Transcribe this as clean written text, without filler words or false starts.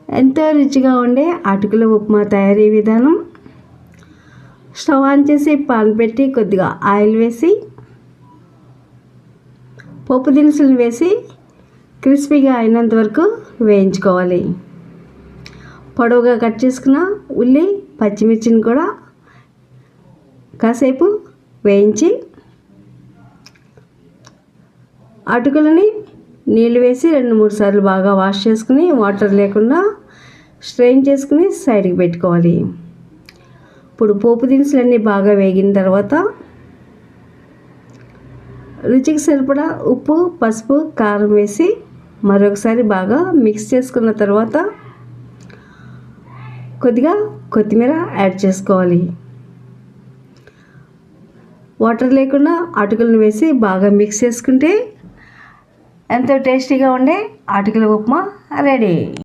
ఎంతో రుచిగా ఉండే అటుకుల ఉప్మా తయారీ విధానం. స్టవ్ ఆన్ చేసి పాన్ పెట్టి కొద్దిగా ఆయిల్ వేసి పోపు దినుసులు వేసి క్రిస్పీగా అయినంత వరకు వేయించుకోవాలి. పొడవుగా కట్ చేసుకున్న ఉల్లి పచ్చిమిర్చిని కూడా కాసేపు వేయించి అటుకులని నీళ్ళు వేసి 2-3 సార్లు బాగా వాష్ చేసుకుని వాటర్ లేకుండా స్ట్రెయిన్ చేసుకుని సైడ్కి పెట్టుకోవాలి. ఇప్పుడు పోపు దినుసులన్నీ బాగా వేగిన తర్వాత రుచికి సరిపడా ఉప్పు, పసుపు, కారం వేసి మరొకసారి బాగా మిక్స్ చేసుకున్న తర్వాత కొద్దిగా కొత్తిమీర యాడ్ చేసుకోవాలి. వాటర్ లేకుండా అటుకులను వేసి బాగా మిక్స్ చేసుకుంటే ఎంతో టేస్టీగా ఉండే అటుకుల ఉప్మా రెడీ.